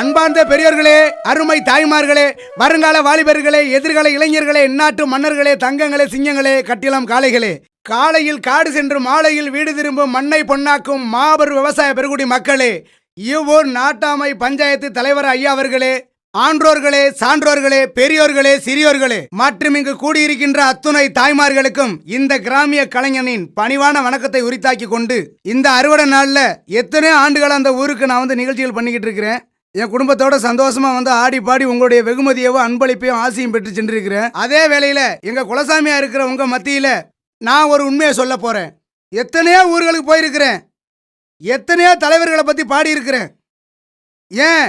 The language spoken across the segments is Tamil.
அன்பார்ந்த பெரியோர்களே, அருமை தாய்மார்களே, வருங்கால வாலிபர்களே, எதிர்கால இளைஞர்களே, இந்நாட்டு மன்னர்களே, தங்கங்களே, சிங்கங்களே, கட்டிலம் காளைகளே, காலையில் காடு சென்று மாலையில் வீடு திரும்பும் மண்ணை பொன்னாக்கும் மாபெரும் விவசாய பெருங்குடி மக்களே, இவ்வூர் நாட்டாமை பஞ்சாயத்து தலைவர் ஐயா அவர்களே, ஆன்றோர்களே, சான்றோர்களே, பெரியோர்களே, சிறியோர்களே மற்றும் இங்கு கூடியிருக்கின்ற அத்துணை தாய்மார்களுக்கும் இந்த கிராமிய கலைஞனின் பணிவான வணக்கத்தை உரித்தாக்கி கொண்டு இந்த அறுவடை நாள்ல எத்தனை ஆண்டுகள் அந்த ஊருக்கு நான் நிகழ்ச்சிகள் பண்ணிக்கிட்டு இருக்கிறேன். என் குடும்பத்தோட சந்தோஷமா ஆடி பாடி உங்களுடைய வெகுமதியவும் அன்பளிப்பையும் ஆசையும் பெற்று சென்றிருக்கிறேன். அதே வேளையில எங்க குலசாமியா இருக்கிற உங்க மத்தியில நான் ஒரு உண்மையை சொல்ல போறேன். எத்தனையோ ஊர்களுக்கு போயிருக்கிறேன், எத்தனையோ தலைவர்களை பத்தி பாடி இருக்கிறேன். ஏன்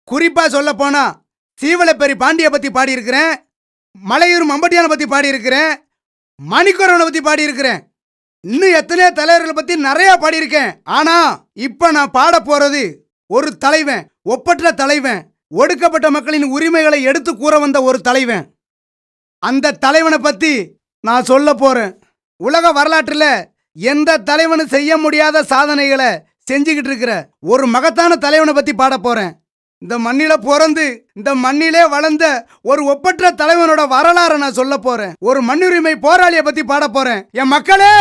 குறிப்பா சொல்ல போனா சீவலப்பேரி பாண்டிய பத்தி பாடி இருக்கிறேன், மலையூர் மம்பட்டியான பத்தி பாடி இருக்கிறேன், மணிக்கோரவனை பத்தி பாடி இருக்கிறேன், இன்னும் எத்தனையோ தலைவர்களை பத்தி நிறைய பாடியிருக்கேன். ஆனா இப்ப நான் பாட போறது ஒரு தலைவன், ஒப்பற்ற தலைவன், ஒடுக்கப்பட்ட மக்களின் உரிமைகளை எடுத்து கூற வந்த ஒரு தலைவன். அந்த தலைவனை பத்தி நான் சொல்ல போறேன். உலக வரலாற்றுல எந்த தலைவனும் செய்ய முடியாத சாதனைகளை செஞ்சுக்கிட்டு இருக்கிற ஒரு மகத்தான தலைவனை பத்தி பாட போறேன். இந்த மண்ணில பிறந்து இந்த மண்ணிலே வளர்ந்த ஒரு ஒப்பற்ற தலைவனோட வரலாறை நான் சொல்ல போறேன். ஒரு மண்ணுரிமை போராளியை பத்தி பாட போறேன். என் மக்களே,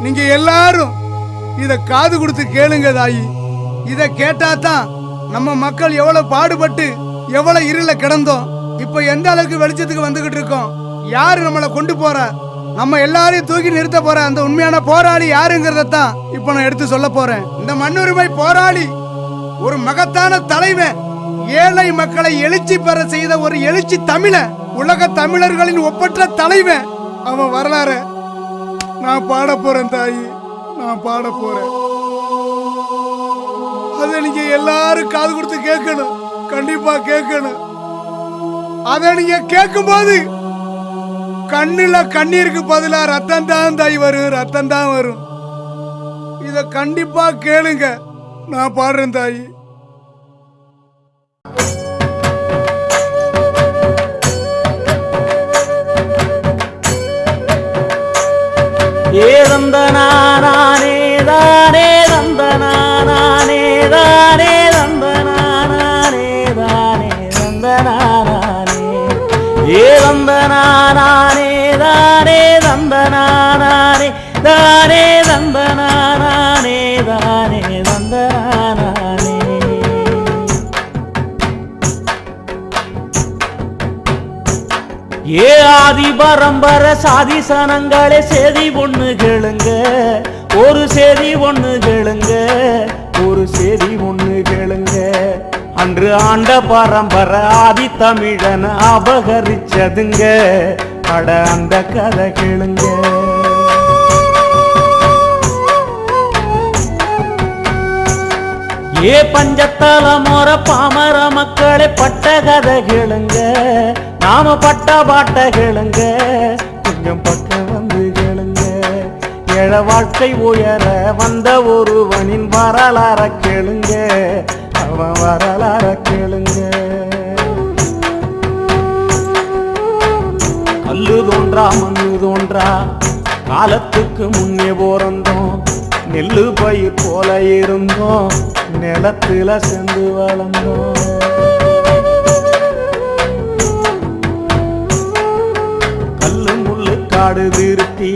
நீங்க எல்லாரும் இத காது கொடுத்து கேளுங்க தாயி. இத கேட்டாதான் நம்ம மக்கள் எவ்வளவு பாடுபட்டு எவ்வளவு இருள கிடந்தோம், இப்ப எந்த அளவுக்கு வெளிச்சத்துக்கு வந்துகிட்டு இருக்கோம், யாரு நம்மளை கொண்டு போற, நம்ம எல்லாரையும் தூக்கி நிறுத்த போற அந்த உண்மையான போராளி யாருங்கிறதான் இப்ப நான் எடுத்து சொல்ல போறேன். இந்த மண்ணுரிமை போராளி ஒரு மகத்தான தலைவன், ஏழை மக்களை எழுச்சி பெற செய்த ஒரு எழுச்சி தமிழன், உலக தமிழர்களின் ஒப்பற்ற தலைவன். அவன் வரலாறு நான் பாட போறேன் தாயி, நான் பாட போறேன். அதை நீங்க எல்லாரும் காது கொடுத்து கேட்கணும், கண்டிப்பா கேட்கணும். அதை நீங்க கேட்கும் போது கண்ணுல கண்ணீருக்கு பதிலா ரத்தம் தான் தாய் வரும், ரத்தம் தான் வரும். இத கண்டிப்பா கேளுங்க, நான் பாடுறேன் தாயி. ஏதந்தனானே தானே தந்தனானே தானே தந்தனானே தானே தந்தனானே ஏதந்தனானே தானே தந்தனானே தானே தந்தனானே தானே தந்தனானே. ஏ ஆதி பரம்பர சாதி சனங்களே சேதி ஒண்ணு கேளுங்க, ஒரு சேதி ஒண்ணு கேளுங்க, ஒரு சேதி ஒண்ணு கேளுங்க. அன்று ஆண்ட பரம்பர ஆதி தமிழன் அபகரிச்சதுங்க, அட அந்த கதை கேளுங்க. ஏ பஞ்சத்தல மோர பாமர மக்களே பட்ட கதை கேளுங்க, நாம பட்ட பாட்ட கேளுங்க, கொஞ்சம் பக்கம் வந்து கேளுங்க. ஏழ வாழ்க்கை உயர வந்த ஒருவனின் வரலாற கேளுங்க, அவன் வரலாற கேளுங்க. கல்லு தோன்றா மண்ணு தோன்றா காலத்துக்கு முன்னே போறந்தோம், நெல்லு பயிர் போல இருந்தோம், நிலத்துல சென்று வளர்ந்தோம். கல்லு முள்ளு காடு திருத்தி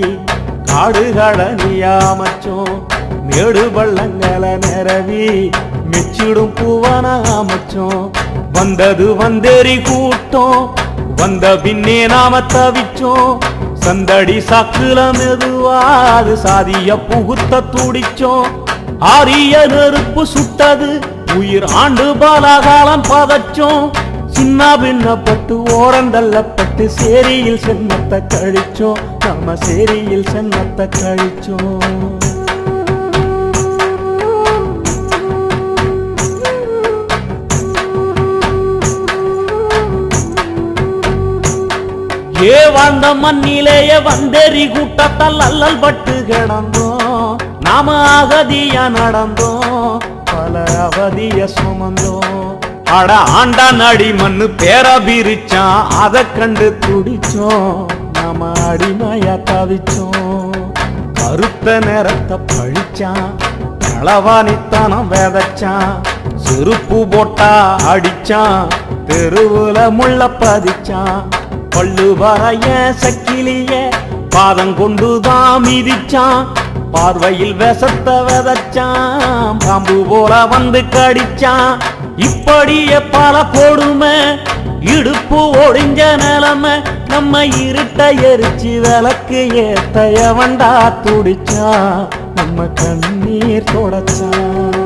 காடுகளை நீயாமச்சோம், மேடு பள்ளங்களை நிரவி மிச்சிடும் பூவன அமைச்சோம். வந்தது வந்தேறி கூட்டம், வந்த பின்னே நாம தவிச்சோம், சந்தடி சாக்குல மெதுவாது சாதிய புகுத்த துடிச்சோம். ஆரிய நெருப்பு சுட்டது உயிர் ஆண்டு பாலகாலம் பதச்சோம், சின்ன பின்னப்பட்டு ஓரந்தள்ளப்பட்டு சேரியில் சென்னத்தை கழிச்சோம், நம்ம சேரியில் சென்னத்தை கழிச்சோம். ஏ வாழ்ந்த மண்ணிலேயே வந்தேறி கூட்டத்தால் அல்லல் பட்டு கிடந்தோம், நாம அகதியா நடந்தோம், பல அவதிய சுமந்தோம். அட ஆண்டா நடி மண்ணு பேர பிரிச்சான், அதை கண்டு துடிச்சோம், நாம அடிமையா தவிச்சோம். கருத்த நேரத்தை பழிச்சான், களவாணித்தனம் வேதச்சான், செருப்பு போட்டா அடிச்சான், தெருவுல முள்ள பதிச்சான். பல்லு வரைய சக்கிலிய பாதம் கொண்டுதான் மிதிச்சான். பார்வையில் விஷத்த விதைச்சான், பாம்பு போல வந்து கடிச்சான். இப்படியே பல கொடுமை, இடுப்பு ஒடிஞ்ச நிலைமை. நம்ம இருட்ட எரிச்சு விளக்கு ஏத்தைய வண்டா துடிச்சான், நம்ம கண்ணீர் தொடச்சான்.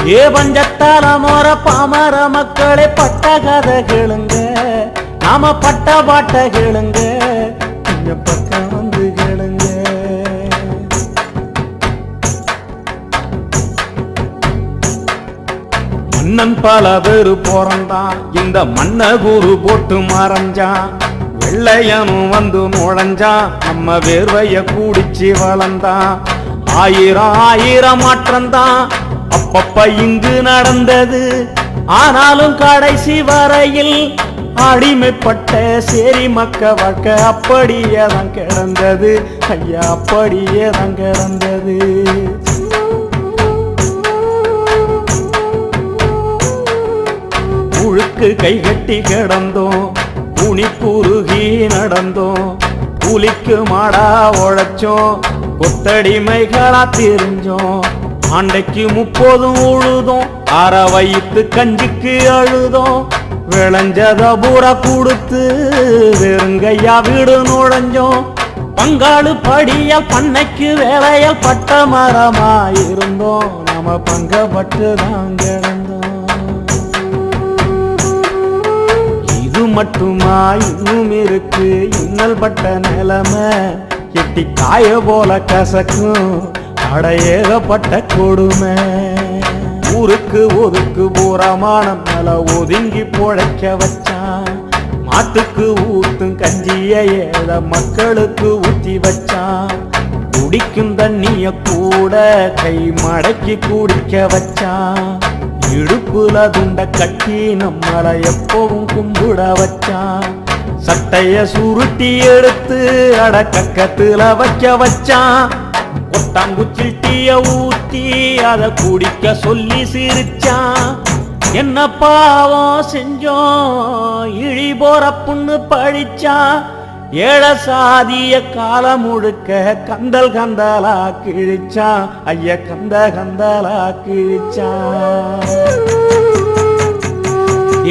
ஏ பஞ்சத்தால மோர பாமர மக்களே பட்ட கதை கேளுங்க, நாம பட்ட பாட்ட கேளுங்க, கொஞ்சம் பக்கம் வந்து கேளுங்க. மன்னன் பல பேரு பிறந்தான், இந்த மன்ன குரு போட்டு மறைஞ்சான். வெள்ளையனும் வந்து நுழைஞ்சான், நம்ம வேர்வைய கூடிச்சு வளர்ந்தான். ஆயிரம் ஆயிரம் மாற்றம்தான் அப்பப்ப இங்கு நடந்தது. ஆனாலும் கடைசி வரையில் அடிமைப்பட்ட சேரி மக்க வாழ்க்கை அப்படியே தான் கிடந்தது. ஐயா அப்படியே தான் கிடந்தது. புழுக்கு கைகட்டி கிடந்தோம், குனி குறுகி நடந்தோம். புலிக்கு மாடா உழைச்சோம், கொத்தடிமைகளா தெரிஞ்சோம். ஆண்டைக்கு 30 உழுதோம், அற வயிற்று கஞ்சிக்கு அழுதோம். விளைஞ்சத பூரா கொடுத்து வெறுங்கையா வீடு நுழைஞ்சோம். பங்காளு படியால் பண்ணைக்கு வேலையால் பட்ட மரமாயிருந்தோம். நம்ம பங்கப்பட்டு தான் கிடந்தோம். இது மட்டுமா இன்னும் இருக்கு இன்னல் பட்ட நிலைமை. எட்டி காய போல கசக்கும் அடையேகப்பட்ட கொடுமை. ஊருக்கு ஒதுக்கு பூரமான மேல ஒதுங்கி பொழைக்க வச்சான். மாட்டுக்கு ஊத்தும் கஞ்சிய ஏழ மக்களுக்கு ஊத்தி வச்சான். குடிக்கும் தண்ணிய கூட கை மடக்கி குடிக்க வச்சான். இடுப்புல துண்ட கட்டி நம்மளை எப்பவும் கும்பிட வச்சான். சட்டைய சுருட்டி எடுத்து அடக்கத்துல வைக்க வச்சான். கொட்டாங்குச்சில் டீய ஊத்தி அத குடிக்க சொல்லி சிரிச்சான். என்ன பாவம் செஞ்சோம் இழி போற புண்ணு படிச்சான். ஏழ சாதிய காலம் முழுக்க கந்தல் கந்தலா கிழிச்சான். ஐய கந்த கந்தலா கிழிச்சான்.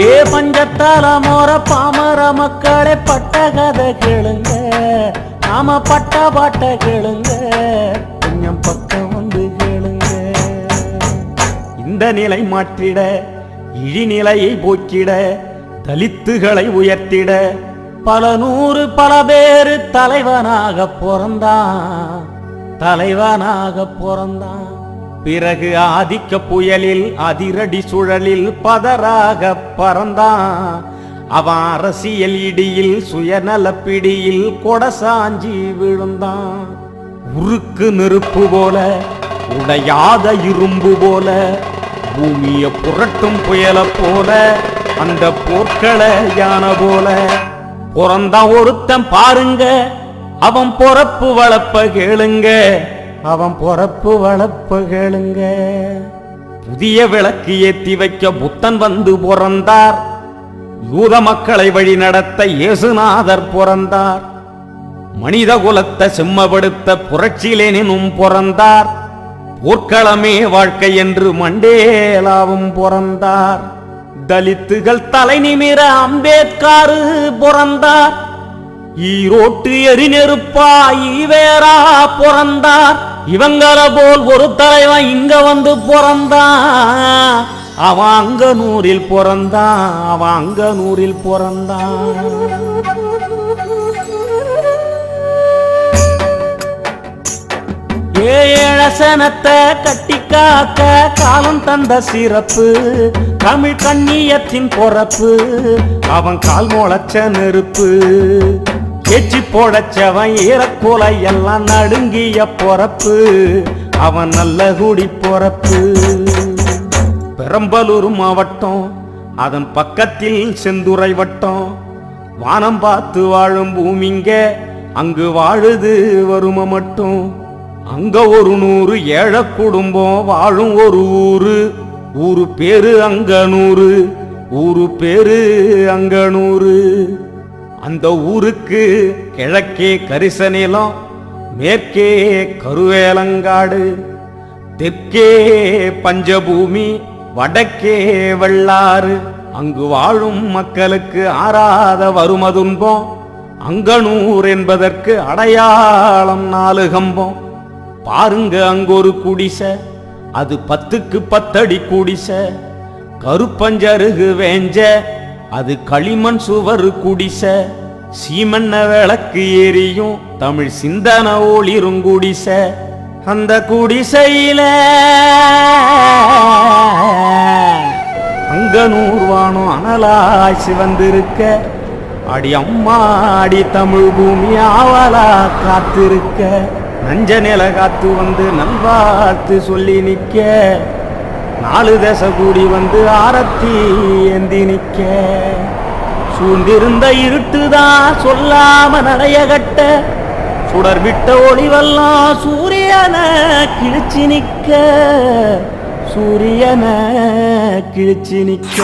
ஏ பஞ்சத்தால மோர பாமர மக்களே பட்ட கதை கேளுங்க, நாம பட்ட பாட்ட கேளுங்க, கொஞ்சம் பக்கம் வந்து கேளுங்க. இந்த நிலை மாற்றிட இழிநிலையை போக்கிட தலித்துகளை உயர்த்திட பல நூறு பல பேரு தலைவனாக பிறந்தான். பிறகு ஆதிக்க புயலில் அதிரடி சுழலில் பதராக பறந்தான். அவன் அரசியல் இடியில் சுயநல பிடியில் கொடசாஞ்சி விழுந்தான். உருக்கு நெருப்பு போல உடையாத இரும்பு போல பூமிய புரட்டும் புயல போல அந்த போர்க்கள யானை போல பிறந்தான் ஒருத்தன் பாருங்க. அவன் பொறப்பு வளப்ப கேளுங்க, அவன் பொறப்பு வளப்ப கேளுங்க. புதிய விளக்கு ஏத்தி வைக்க புத்தன் வந்து பிறந்தார். யூத மக்களை வழி நடத்த இயேசுநாதர் பிறந்தார். மனித குலத்தை செம்மப்படுத்த புரட்சிலேனும் பிறந்தார். போர்க்களமே வாழ்க்கை என்று மண்டேலாவும் பிறந்தார். தலித்துகள் தலை நிமிர அம்பேத்கர் பிறந்தார். ஈரோட்டு எரிநெருப்பா ஈவேரா பிறந்தார். இவங்கள போல் ஒரு தலைவன் இங்க வந்து பிறந்தான். அவன் அங்கனூரில் பிறந்தான். ஏழசனத்தை கட்டி காக்க காலம் தந்த சிறப்பு தமிழ் கண்ணியத்தின் பொறப்பு. அவன் கால் முளைச்ச நெருப்பு எச்சி போடச்சவன் ஈரக்கோலை எல்லாம் நடுங்கிய பொறப்பு. அவன் நல்ல குடி பொறப்பு. பெரம்பலூர் மாவட்டம் அதன் பக்கத்தில் செந்துறை வட்டம். வானம் பார்த்து வாழும் பூமிங்க அங்கு வாழுது வறுமை மட்டும். அங்க ஒரு 100 ஏழை குடும்பம் வாழும் ஒரு ஊரு. ஊரு பேரு அங்கனூரு. ஊரு பேரு அங்கனூரு. அந்த ஊருக்கு கிழக்கே கரிச நிலம், மேற்கே கருவேலங்காடு, தெற்கே பஞ்சபூமி, வடக்கே வெள்ளாறு. அங்கு வாழும் மக்களுக்கு ஆறாத வறும துன்பம். அங்கனூர் என்பதற்கு அடையாளம் 4 கம்பம். பாருங்க அங்கொரு குடிசை, அது 10க்கு 10 அடி குடிசை. கருப்பஞ்சருகு வேஞ்ச, அது களிமண் சுவர் குடிசை. சீமண்ண விளக்கு எரியும் தமிழ் சிந்தன ஒளிரும் குடிசை. அந்த குடிசையில அங்கனூர் வானம் அனலாய் சிவந்திருக்க, அடி அம்மா அடி தமிழ் பூமி ஆவலா காத்திருக்க. நஞ்ச நில காத்து வந்து நல்வாழ்த்து சொல்லி நிற்க, 4 தசை கூடி வந்து ஆரத்தி ஏந்தி நிற்க. சூழ்ந்திருந்த இருட்டுதான் சொல்லாம நடைய கட்ட, சுடர் விட்ட ஒளிவெல்லாம் சூரியன கிழிச்சு நிற்க. சூரியன கிழிச்சு நிற்க.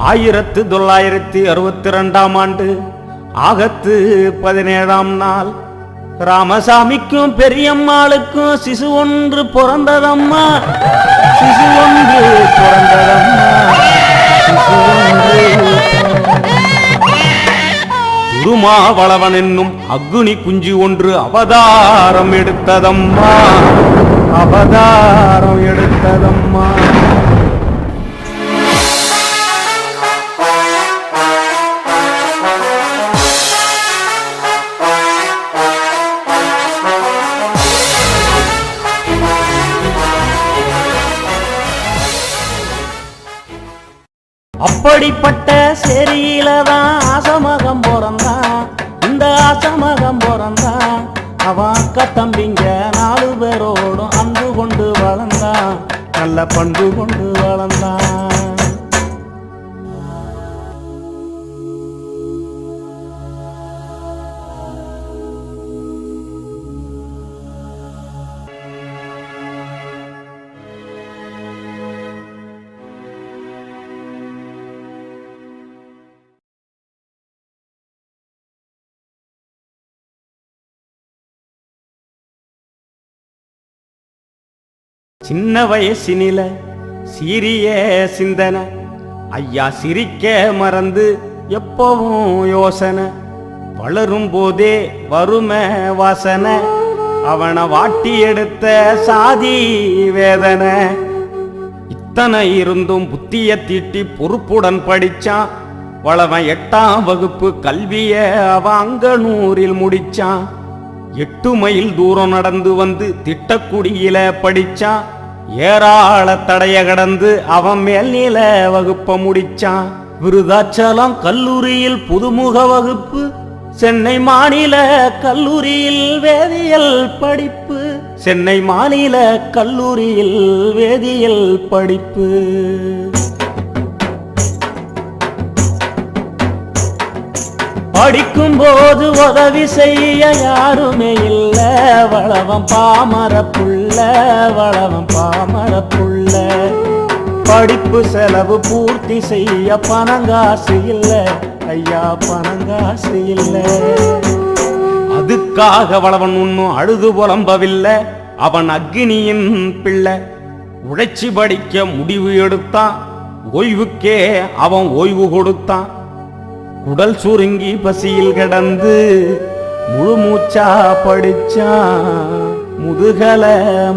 1962ஆம் ஆண்டு ஆகத்து 17ஆம் நாள் ராமசாமிக்கும் பெரியம்மாளுக்கும் சிசு ஒன்று பிறந்ததம்மா. சிசு ஒன்று பிறந்ததம்மா. சிசு ஒன்று. திருமாவளவன் என்னும் அக்குனி குஞ்சு ஒன்று அவதாரம் எடுத்ததம்மா. அவதாரம் எடுத்ததம்மா. அப்படிப்பட்ட சேரியில தான் ஆசமகம் பிறந்தான். இந்த ஆசமகம் பிறந்தான். அவன் அக்கா தம்பிங்க 4 பேரோடும் அன்பு கொண்டு வளர்ந்தான். நல்ல பண்பு கொண்டு வளர்ந்தான். சின்ன வயசினில சீரிய சிந்தனை, ஐயா சிரிக்க மறந்து எப்பவும் யோசனை. வளரும் போதே வறுமை வாசனை, அவனை வாட்டி எடுத்த சாதி வேதனை. இத்தனை இருந்தும் புத்திய தீட்டி பொறுப்புடன் படிச்சான். வளவன் 8ஆம் வகுப்பு கல்விய அவன் அங்கனூரில் முடிச்சான். 8 மைல் தூரம் நடந்து வந்து திட்டக்குடியில படிச்சான். ஏராள தடைய கடந்து அவன் மேல்நில வகுப்ப முடிச்சான். விருதாச்சலம் கல்லூரியில் புதுமுக வகுப்பு, சென்னை மாநில கல்லூரியில் வேதியியல் படிப்பு. சென்னை மாநில கல்லூரியில் வேதியியல் படிப்பு. படிக்கும் போது உதவி செய்ய யாருமே இல்ல. வளவம் பாமர புள்ள, வளவம் பாமர புள்ள. படிப்பு செலவு பூர்த்தி செய்ய பணங்காசு இல்ல, ஐயா பணங்காசு இல்ல. அதுக்காக வளவன் ஒன்னும் அழுது புலம்பவில்லை. அவன் அக்னியின் பிள்ளை. உழைச்சி படிக்க முடிவு எடுத்தான். ஓய்வுக்கே அவன் ஓய்வு கொடுத்தான். உடல் சுருங்கி பசியில் கிடந்து முழு மூச்சா படிச்சான். முதுகல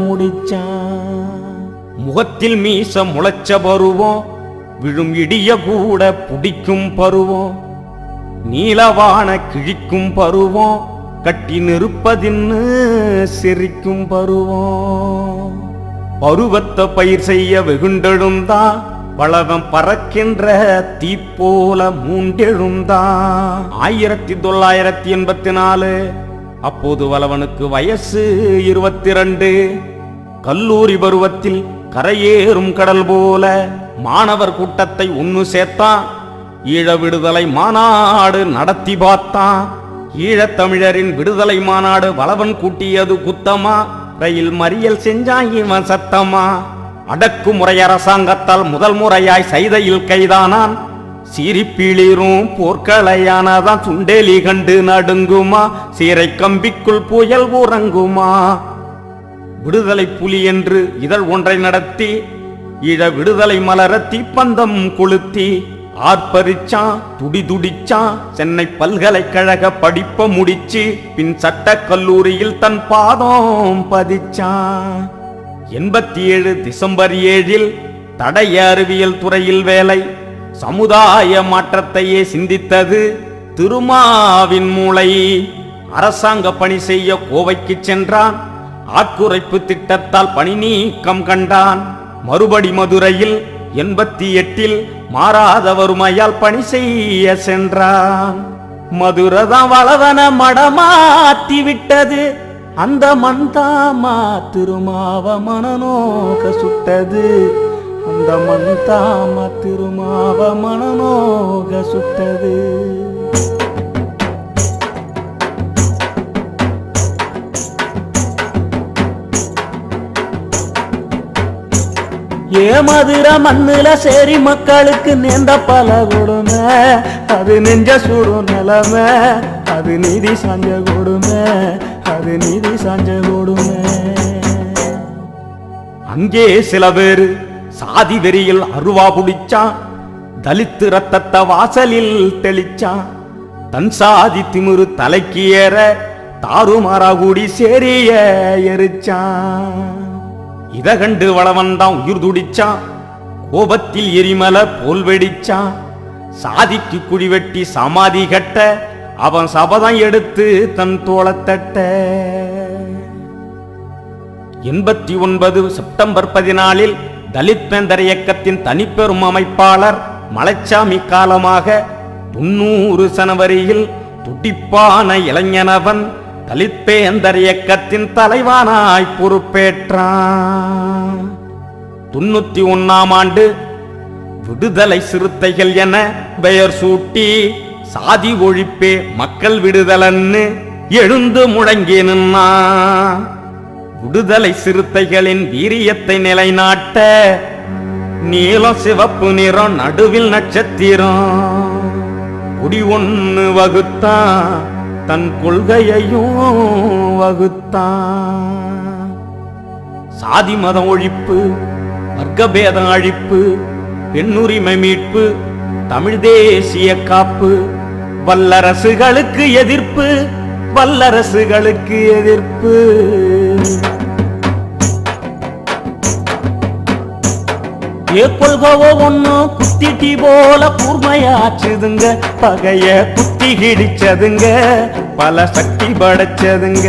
முடிச்சான். முகத்தில் மீச முளைச்ச பருவம், விழும் இடிய கூட புடிக்கும் பருவம். நீலவான கிழிக்கும் பருவம், கட்டி நிற்பதின்னு சிரிக்கும் பருவம். பருவத்தை பயிர் செய்ய வெகுண்டெழுந்தான். வளவன் பறக்கின்ற தீப்போல மூண்டெழுந்தான். 1984. அப்போது வளவனுக்கு வயசு 22. கல்லூரி பருவத்தில் கரையேறும் கடல் போல மாணவர் கூட்டத்தை ஒன்னு சேர்த்தான். ஈழ விடுதலை மாநாடு நடத்தி பார்த்தான். ஈழத்தமிழரின் விடுதலை மாநாடு வளவன் கூட்டியது குத்தமா, ரயில் மறியல் செஞ்சான் இவன் சத்தமா. அடக்குமுறை அரசாங்கத்தால் முதல் முறையாய் சைதையில் கைதானான். சீரிப்பீளிரும் போர்க்களையானதான் சுண்டேலி கண்டு நடுங்குமா, சீரை கம்பிக்குள் புயல் உறங்குமா. விடுதலை புலி என்று இதழ் ஒன்றை நடத்தி ஈழ விடுதலை மலர தீப்பந்தம் கொளுத்தி ஆர்ப்பரிச்சான், துடிச்சான். சென்னை பல்கலைக்கழக படிப்ப முடிச்சு பின் சட்ட கல்லூரியில் தன் பாதம் பதிச்சான். 87 டிசம்பர் 7 தடய அறிவியல் துறையில் வேலை. சமுதாய மாற்றத்தையே சிந்தித்தது திருமாவின் மூளை. அரசாங்க பணி செய்ய கோவைக்கு சென்றான். ஆட்குறைப்பு திட்டத்தால் பணி நீக்கம் கண்டான். மறுபடி மதுரையில் 88 மாறாத வறுமையால் பணி செய்ய சென்றான். மதுரதான் வளவன மடமாத்தி விட்டது. அந்த மந்தாமா திருமாவ மனநோக சுட்டது. அந்த மந்தாமா திருமாவ மனநோக சுட்டது. மதுர மண்ணுல சேரி மக்களுக்கு நேர்ந்த பல கொடுமை. அது நெஞ்ச சூடும் நிலைமை. அது நீதி சாஞ்ச கொடுமை. அது நீதி சாஞ்ச கொடுமை. அங்கே சில பேரு சாதி வெறியில் அருவா புடிச்சான். தலித்து ரத்தத்தை வாசலில் தெளிச்சான். தன் சாதி திமிரு தலைக்கு ஏற தாறுமாறா கூடி சேரிய எரிச்சான். இத கண்டு வளவன்தான் உயிர் துடிச்சான். கோபத்தில் எரிமல போல் வெடிச்சான். சாதிக்கு குடி வெட்டி சமாதி கட்ட அவன் சபதம் எடுத்து தன் தோளத்தட்ட. 89 செப்டம்பர் 14 தலித் வேந்தர் இயக்கத்தின் தனிப்பெரும் அமைப்பாளர் மலைச்சாமி காலமாக 90 ஜனவரியில் துடிப்பான இளைஞனவன் தலித் வேந்தர் இயக்கத்தின் தலைவனாய் பொறுப்பேற்றான். 91ஆம் ஆண்டு விடுதலை சிறுத்தைகள் என பெயர் சூட்டி சாதி ஒழிப்பே மக்கள் விடுதலன்னு எழுந்து முழங்கி நின்னா. விடுதலை சிறுத்தைகளின் வீரியத்தை நிலைநாட்ட நீலம் சிவப்பு நிறம் நடுவில் நட்சத்திரம் குடி ஒன்னு வகுத்தான். தன் கொள்கையையும் வகுத்தான். சாதி மத ஒழிப்பு, வர்க்கபேதம் அழிப்பு, பெண்ணுரிமை மீட்பு, தமிழ் தேசிய காப்பு, வல்லரசுகளுக்கு எதிர்ப்பு, வல்லரசுகளுக்கு எதிர்ப்பு. கொள்கவோ ஒண்ணு குத்திட்டி போல கூர்மையாச்சுதுங்க. பகைய குத்தி கிடிச்சதுங்க. பல சக்தி படைச்சதுங்க.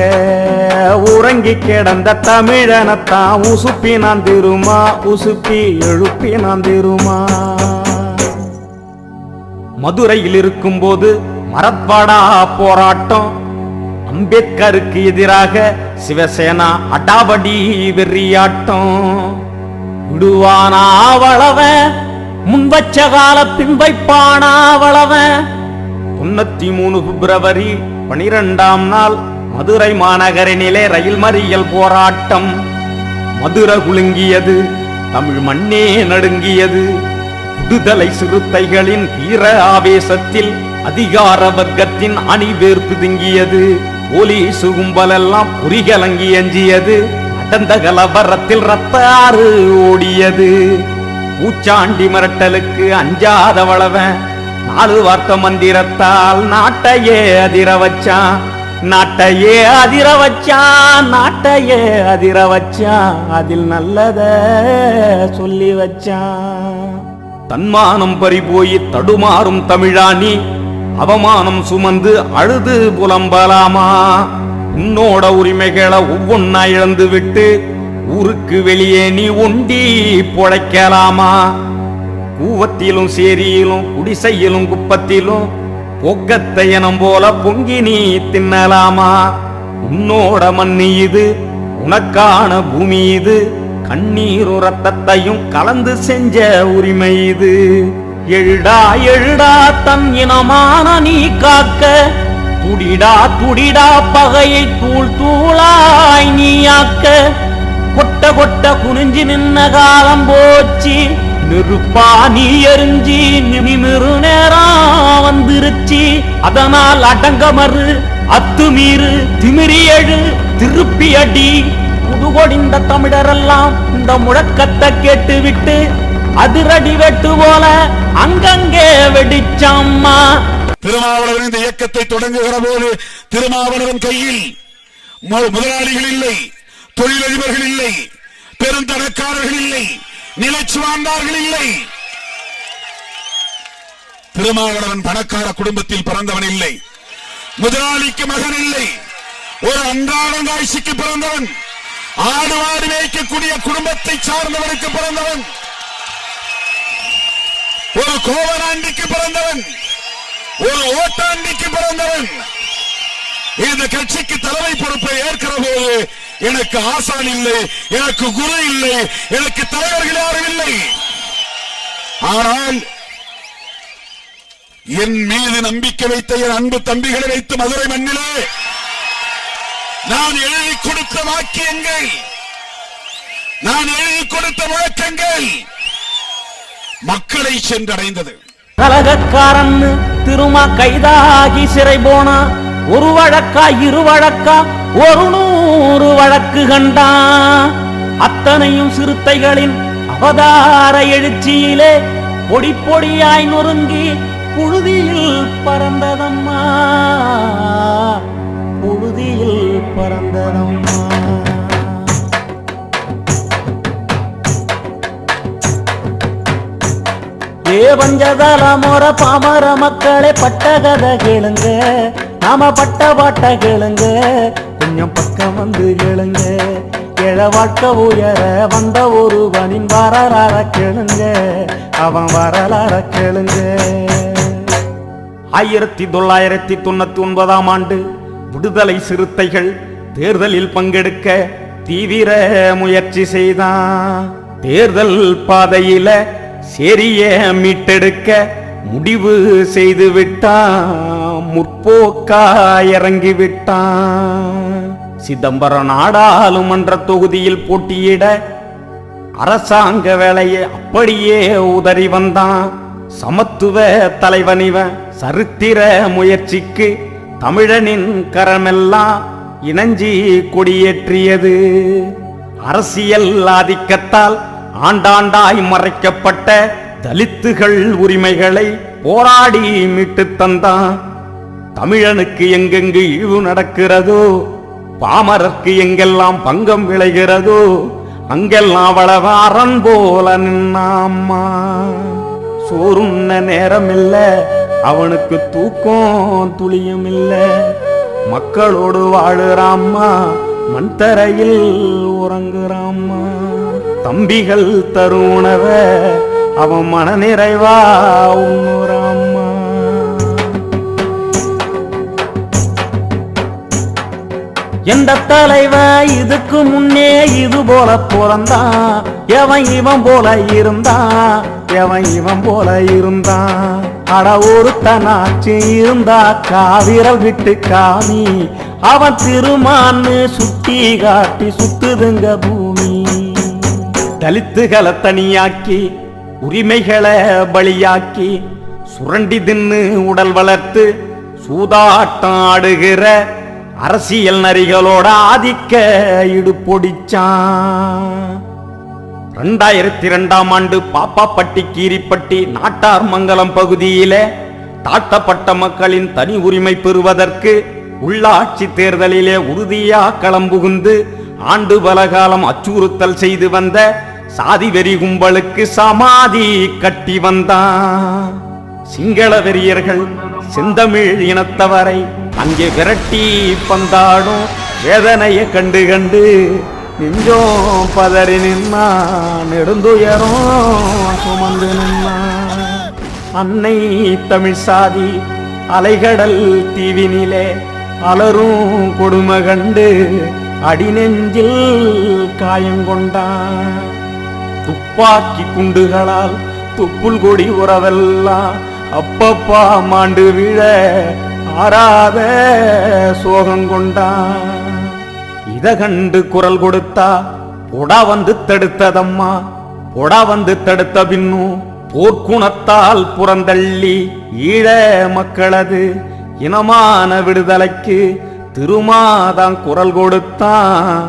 உறங்கி கிடந்த தமிழனத்தான் உசுப்பி நான் திருமா. உசுப்பி எழுப்பி நான் திருமா. மதுரையில் இருக்கும் போது மரத்வாடா போராட்டம். அம்பேத்கருக்கு எதிராக சிவசேனா அடாவடி வெறியாட்டம். விடுவானா வளவன் முன்வச்ச கால பின்வைப்பானா வளவன். 93 பிப்ரவரி 12ஆம் நாள் மதுரை மாநகரினிலே ரயில் மறியல் போராட்டம். மதுரை குலுங்கியது. தமிழ் மண்ணே நடுங்கியது. விடுதலை சிறுத்தைகளின் வீர ஆவேசத்தில் அதிகார வர்க்கத்தின் அணிவேர் பிதுங்கியது. போலீசு கும்பலெல்லாம் புரிகலங்கி எஞ்சியது. நடந்த கலவரத்தில் ரத்த ஆறு ஓடியது. பூச்சாண்டி மிரட்டலுக்கு அஞ்சாத வளவன் 4 வார்த்தை மந்திரத்தால் நாட்டையே அதிர வச்சான். நாட்டையே அதிர வச்சான். நாட்டையே அதிர வச்சான். அதில் நல்லத சொல்லி வச்சான். தன்மானம் பறிபோய் தடுமாறும் தமிழானி அவமானம் சுமந்து அழுது புலம்பலாமா? உன்னோட உரிமைகளை ஒவ்வொன்னா இழந்து விட்டு ஊருக்கு வெளியே நீ ஒண்டி பொழைக்கலாமா? கூவத்திலும் சேரியிலும் குடிசையிலும் குப்பத்திலும் போக்கத்தை எனம் போல பொங்கி நீ தின்னலாமா? உன்னோட மண்ணு இது, உனக்கான பூமி இது, கண்ணீரும் ரத்தத்தையும் கலந்து செஞ்ச உரிமை இது. எழுடா எழுடா தன் இனமான நீ காக்க துடிடா துடிடா பகையை தூள் தூளாய் நீயாக்க கொட்ட கொட்ட குனிஞ்சு நின்ன காலம் போச்சு நெருப்பா நீ எரிஞ்சி நிமிரு நேரம் வந்துருச்சு அதனால் அடங்க மறு அத்துமீறு திமிரி எழு திருப்பி அடி புதுகொடிந்த தமிழரெல்லாம் இந்த முழக்கத்தை கேட்டு விட்டு அதிரடி வெட்டு போல அங்கங்கே வெடிச்சம்மா. திருமாவளவன் இந்த இயக்கத்தை தொடங்குகிற போது திருமாவளவன் கையில் முதலாளிகள் இல்லை, தொழிலதிபர்கள் இல்லை, பெருந்தனக்காரர்கள் இல்லை, நிலச்சுவார்ந்தார்கள் இல்லை. திருமாவளவன் பணக்கார குடும்பத்தில் பிறந்தவன் இல்லை, முதலாளிக்கு மகன் இல்லை, ஒரு அன்றாடங்காய்ச்சிக்கு பிறந்தவன், ஆடு ஆடு மேய்க்கக்கூடிய குடும்பத்தை சார்ந்தவனுக்கு பிறந்தவன், ஒரு கோவனாண்டிக்கு பிறந்தவன், ஒரு ஓட்டாண்டிக்கு பிறந்தவன். இந்த கட்சிக்கு தலைமை பொறுப்பை ஏற்கிற போது எனக்கு ஆசான் இல்லை, எனக்கு குரு இல்லை, எனக்கு தலைவர்கள் யாரும் இல்லை. ஆனால் என் மீது நம்பிக்கை வைத்த என் அன்பு தம்பிகளை வைத்து மதுரை மண்ணிலே நான் எழுதி கொடுத்த வாக்கியங்கள், நான் எழுதி கொடுத்த முழக்கங்கள் மக்களை சென்றடைந்தது. கலகக்காரன் திருமா கைதாகி சிறை போனா ஒரு வழக்கா இரு வழக்கா 100 வழக்கு கண்டான். அத்தனையும் சிறுத்தைகளின் அவதார எழுச்சியிலே பொடி பொடியாய் நொறுங்கி புழுதியில் பறந்ததம்மா, புழுதியில் பறந்ததம்மா. பஞ்சதல மோர பாமர மக்களே பட்ட கதை கேளுங்க, நாம பட்ட பாட்ட கேளுங்க, கொஞ்சம் பக்கம் வந்து கேளுங்க. கிழ வாழ்க்கை உயர வந்த ஒருவனின் வரலாற கேளுங்க, அவன் வரலாற கேளுங்க. 1999 ஆண்டு விடுதலை சிறுத்தைகள் தேர்தலில் பங்கெடுக்க தீவிர முயற்சி செய்தான். தேர்தல் பாதையில சேரிய மீட்டெடுக்க முடிவு செய்து விட்டான், முற்போக்கா இறங்கி விட்டான். சிதம்பரம் நாடாளுமன்ற தொகுதியில் போட்டியிட அரசாங்க வேலையை அப்படியே உதறி வந்தான். சமத்துவ தலைவனிவன் சரித்திர முயற்சிக்கு தமிழனின் கரமெல்லாம் இணைஞ்சி கொடியேற்றியது. அரசியல் ஆதிக்கத்தால் ஆண்டாண்டாய் மறைக்கப்பட்ட தலித்துகள் உரிமைகளை போராடி மீட்டு தந்தான். தமிழனுக்கு எங்கெங்கு இழிவு நடக்கிறதோ, பாமரருக்கு எங்கெல்லாம் பங்கம் விளைகிறதோ, அங்கெல்லாம் வளவ அரண் போல நின்னாம்மா. சோறுண்ண நேரம் இல்ல, அவனுக்கு தூக்கம் துளியும் இல்ல. மக்களோடு வாழுறாம்மா, மண் தரையில் உறங்குறாம்மா. தம்பிகள் தரும் உணவ அவன் மன நிறைவா உண்ணுறாம்மா. எந்த தலைவன் இதுக்கு முன்னே இது போல பிறந்தான், எவன் இவன் போல இருந்தான், எவன் இவன் போல இருந்தான். அட ஒருத்தனாச்சு இருந்தா காவிரல் விட்டு காமி, அவன் திருமான்னு சுட்டி காட்டி சுத்துதுங்க பூமி. தலித்துகளை தனியாக்கி உரிமைகளை பலியாக்கி சுரண்டி தின்னு உடல் வளர்த்து சூதாட்டம் ஆடுகிற அரசியல் நரிகளோட ஆதிக்க இடுபொடிச்சான். 2002 ஆண்டு பாப்பாப்பட்டி கீரிப்பட்டி நாட்டார் மங்கலம் பகுதியில தாழ்த்தப்பட்ட மக்களின் தனி உரிமை பெறுவதற்கு உள்ளாட்சி தேர்தலிலே உறுதியா களம்புகுந்து ஆண்டு பலகாலம் அச்சுறுத்தல் செய்து வந்த சாதி வெறி கும்பலுக்கு சமாதி கட்டி வந்தான். சிங்கள வெறியர்கள் செந்தமிழ் இனத்தவரை அங்கே விரட்டி பந்தாடும் வேதனையை கண்டு கண்டு நெஞ்சோம் பதறி நின்னா, நெடுந்துயரும் சுமந்து நின்னா. அன்னை தமிழ் சாதி அலைகடல் தீவினிலே அலரும் கொடுமை கண்டு அடிநெஞ்சில் காயங்கொண்டான். துப்பாக்கி குண்டுகளால் துப்புள் கொடி உறவெல்லாம் அப்பப்பா மாண்டு விழ ஆறாத சோகம் கொண்டான். இத கண்டு குரல் கொடுத்தா பொடா வந்து தடுத்ததம்மா. பொடா வந்து தடுத்த பின்னும் போர்க்குணத்தால் புறந்தள்ளி ஈழ மக்களது இனமான விடுதலைக்கு திருமாதான் குரல் கொடுத்தான்.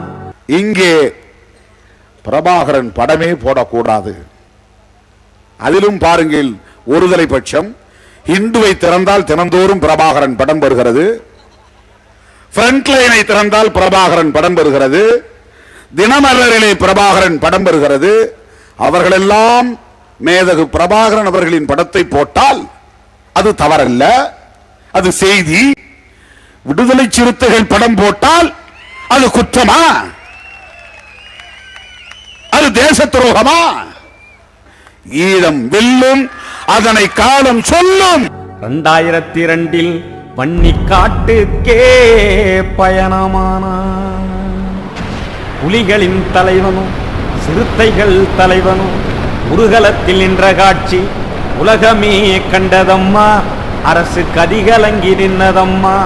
இங்கே பிரபாகரன் படமே போடக்கூடாது. அதிலும் பாருங்கள், ஒருதலை பட்சம். இந்துவை திறந்தால் தினந்தோறும் பிரபாகரன் படம் வருகிறது. ஃப்ரண்ட் லைனை திறந்தால் பிரபாகரன் படம் வருகிறது. தினமலரிலே பிரபாகரன் படம் வருகிறது. அவர்களெல்லாம் மேதகு பிரபாகரன் அவர்களின் படத்தை போட்டால் அது தவறல்ல, அது செய்தி. விடுதலை சிறுத்தைகள் படம் போட்டால் அது குற்றமா? அது தேச துரோகமா? ஈழம் வெல்லும், அதனை காலம் சொல்லும். 2002 பன்னிக்காட்டுக்கே பயணமானான். புலிகளின் தலைவனும் சிறுத்தைகள் தலைவனும் முருகலத்தில் நின்ற காட்சி உலகமே கண்டதம்மா. அரசு கதிகலங்கி நின்னதம்மா.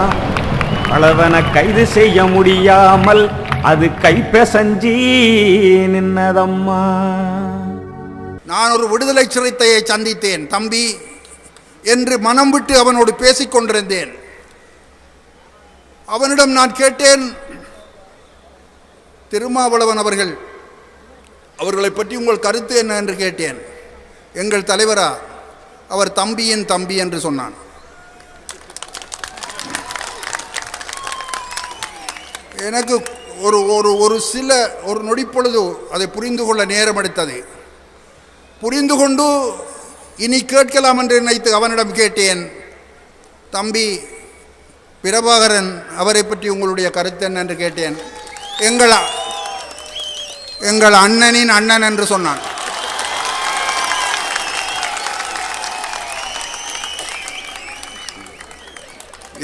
அளவன கைது செய்ய முடியாமல் அது கைப்பெசஞ்சி நின்னதம்மா. நான் ஒரு விடுதலை சிறுத்தையை சந்தித்தேன் தம்பி என்று மனம் விட்டு அவனோடு பேசிக் கொண்டிருந்தேன். அவனிடம் நான் கேட்டேன், திருமாவளவன் அவர்களை பற்றி உங்கள் கருத்து என்ன என்று கேட்டேன். எங்கள் தலைவரா, அவர் தம்பியின் தம்பி என்று சொன்னான். எனக்கு ஒரு நொடிப்பொழுது அதை புரிந்து கொள்ள நேரம் எடுத்தது. புரிந்து கொண்டு இனி கேட்கலாம் என்று நினைத்து அவனிடம் கேட்டேன், தம்பி பிரபாகரன் அவரை பற்றி உங்களுடைய கருத்து என்ன என்று கேட்டேன். எங்கள் அண்ணனின் அண்ணன் என்று சொன்னான்.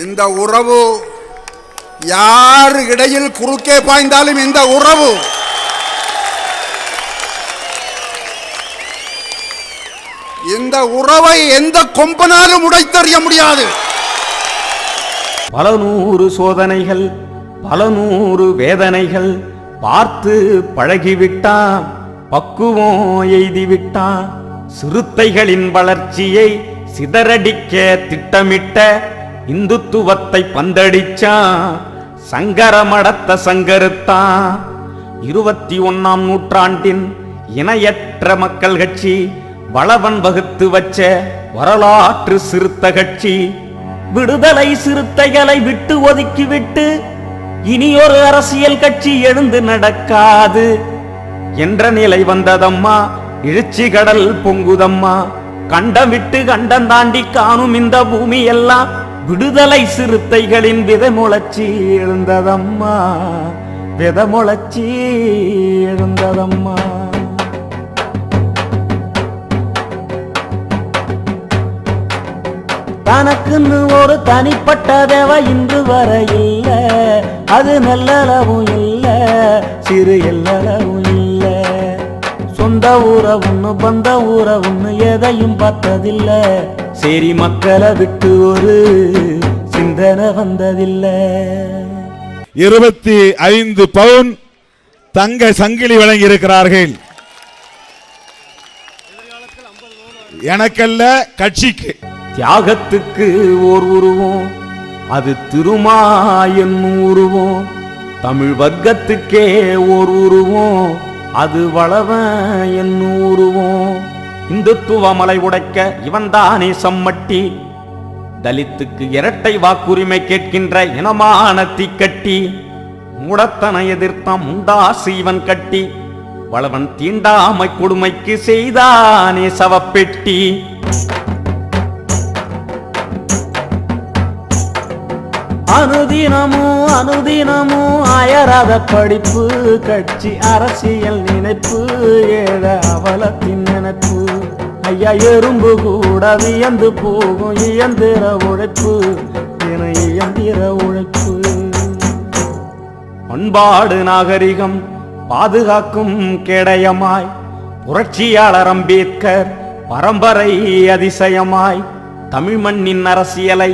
இந்த உறவு யார் இடையில் குறுக்கே பாய்ந்தாலும் இந்த உறவு இந்த உறவை எந்த கொம்பனாலும் உடைத்தறிய முடியாது. பல நூறு சோதனைகள், பல நூறு வேதனைகள் பார்த்து பழகிவிட்டான். பக்குவம் எய்திவிட்டான். சிறுத்தைகளின் வளர்ச்சியை சிதறடிக்க திட்டமிட்ட இந்துத்துவத்தை பந்தடிச்சான். சங்கரமடத்த சங்கருத்தான். 21ஆம் நூற்றாண்டின் இணையற்ற மக்கள் கட்சி வளவன் வகுத்து வச்ச வரலாற்று சிறுத்த கட்சி. விடுதலை சிறுத்தைகளை விட்டு ஒதுக்கிவிட்டு இனியொரு அரசியல் கட்சி எழுந்து நடக்காது என்ற நிலை வந்ததம்மா. இழுச்சி கடல் பொங்குதம்மா. கண்டம் விட்டு கண்டம் தாண்டி காணும் இந்த பூமி எல்லாம் விடுதலை சிறுத்தைகளின் விதைமுளைச்சி எழுந்ததம்மா. விதைமுளைச்சி எழுந்ததம்மா. தனக்குன்னு ஒரு தனிப்பட்ட தேவை இன்று வர இல்ல. அது நல்லளவும் இல்ல, சிறு எல்லளவும் இல்ல. சொந்த உறவுன்னு பந்த உறவுன்னு எதையும் பார்த்ததில்ல. சரி மக்களை விட்டு ஒரு சிந்தனை வந்ததில்லை. 25 பவுன் தங்க சங்கிலி வழங்கி இருக்கிறார்கள். எனக்கல்ல, கட்சிக்கு. தியாகத்துக்கு ஓர் உருவம், அது திருமா என்னும் உருவம். தமிழ் வர்க்கத்துக்கே ஓர் உருவம், அது வளவன் என்னும் உருவம். இந்துத்துவ மலை உடைக்க இவன்தானே சம்மட்டி. தலித்துக்கு இரட்டை வாக்குரிமை கேட்கின்ற இனமான தீக்கட்டி. மூடத்தனை எதிர்த்தான் முண்டாசு இவன் கட்டி. வளவன் தீண்டாமை கொடுமைக்கு செய்தானே சவப்பெட்டி. அனுதினமும் அயராத படிப்பு, கட்சி அரசியல் நினைப்பு, ஏழ அவலத்தின் நினைப்பு. ஐயா எறும்பு கூட வியந்து போகும் இயந்திர உழைப்பு, என இயந்திர உழைப்பு. பண்பாடு நாகரிகம் பாதுகாக்கும் கேடயமாய் புரட்சியாளர் அம்பேத்கர் பரம்பரை அதிசயமாய் தமிழ் மண்ணின் அரசியலை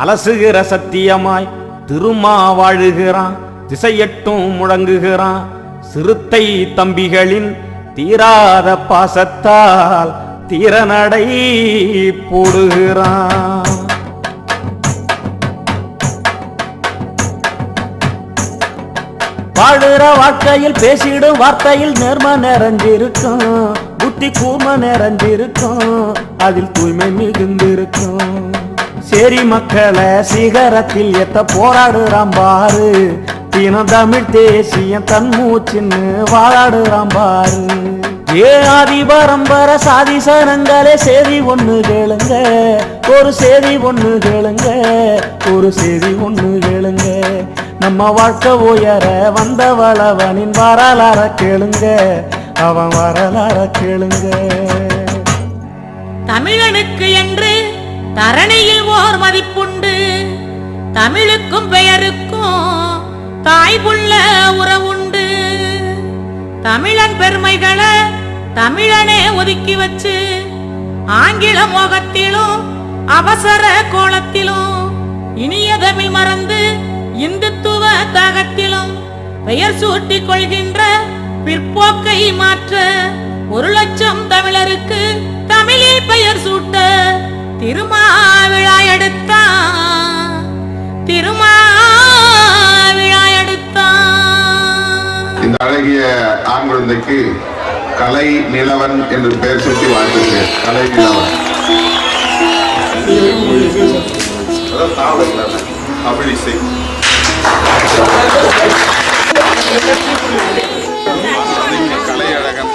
அலசுகிற சத்தியமாய் திருமா வாழுகிறான், திசையட்டும் முழங்குகிறான். சிறுத்தை தம்பிகளின் தீராத பாசத்தால் தீரநடை போடுகிறான். வாழுற வாழ்க்கையில் பேசிடும் வார்த்தையில் நேர்ம நிறைஞ்சிருக்கும், புத்தி கூர்ம நிறைஞ்சிருக்கும், அதில் தூய்மை மிகுந்திருக்கும். சரி மக்களை சிகரத்தில் எத்த போராடுறான் பாரு, தினம் தமிழ் தேசியம் தன் மூச்சின்னு வாழாடுறான் பாரு. ஏ ஆதி பரம்பர சாதி சனங்களே செய்தி ஒண்ணு கேளுங்க, ஒரு செய்தி ஒண்ணு கேளுங்க, ஒரு செய்தி ஒண்ணு கேளுங்க. நம்ம வாழ்க்கை உயர வந்த வளவனின் வரலாற கேளுங்க, அவன் வரலாற கேளுங்க. தமிழனுக்கு என்று தரணியில் ஓர் மதிப்புண்டு, தமிழுக்கும் பெயருக்கும் தாய்புள்ள உறவுண்டு. தமிழன் பெருமைகளை தமிழனே ஒதுக்கி வச்சு ஆங்கில மோகத்திலும் அவசர கோலத்திலும் இனிய தமிழ் மறந்து இந்துத்துவ தாகத்திலும் பெயர் சூட்டிக் கொள்கின்ற பிற்போக்கை மாற்ற 1,00,000 தமிழருக்கு தமிழில் பெயர் சூட்ட திருமாவிழா எடுத்தான், திருமாவிழா எடுத்தான். இந்த அழகிய ஆண் குழந்தைக்கு கலை நிலவன் என்று பெயர் சூட்டி வாழ்த்துகிறேன். கலை நிலவன் தமிழிசை கலை அழகன்.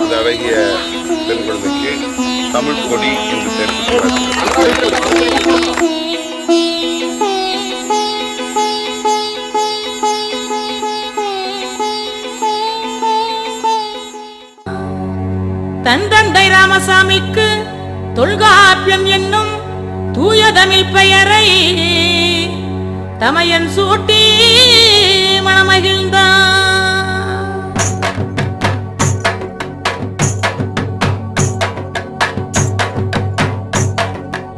இந்த அழகிய பெண் குழந்தைக்கு தமிழ் கொடி என்று பெயர் தந்தை ராமசாமிக்கு தொல்காப்பியம் என்னும் தூய தமிழ் பெயரை தமையன் சூட்டி மனமகிழ்ந்தான்.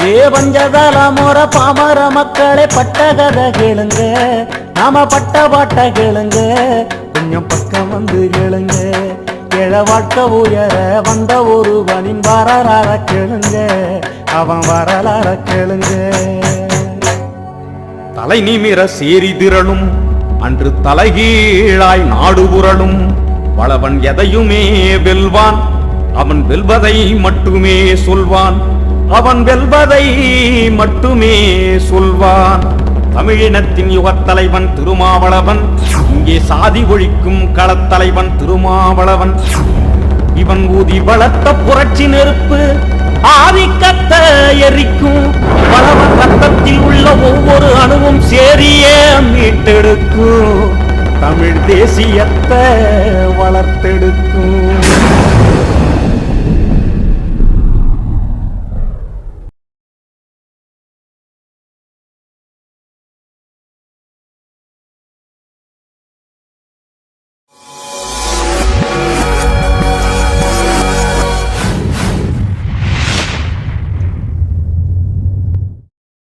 ஏ பஞ்சதல முற பாமர மக்களே பட்ட கதை கேளுங்க, நாம பட்ட பாட்ட கேளுங்க, கொஞ்சம் பக்கம் வந்து கேளுங்க. ஏழ வாழ்க்கை உயர வந்த ஒருவனின் வரலாற கேளுங்க, அவன் வரலாற கேளுங்க. தலை நிமிர சேரி திரளும் அன்று தலைகீழாய் நாடு புரளும். வளவன் எதையுமே வெல்வான், அவன் வெல்வதை மட்டுமே சொல்வான், அவன் வெல்வதை மட்டுமே சொல்வான். தமிழினத்தின் யுகத்தலைவன் திருமாவளவன், இங்கே சாதி ஒழிக்கும் களத்தலைவன் திருமாவளவன். இவன் ஊதி வளர்த்த புரட்சி நெருப்பு ஆதிக்கத்தை எரிக்கும். வளவன் ரத்தத்தில் உள்ள ஒவ்வொரு அணுவும் சேரியே மீட்டெடுக்கும், தமிழ் தேசியத்தை வளர்த்தெடுக்கும்.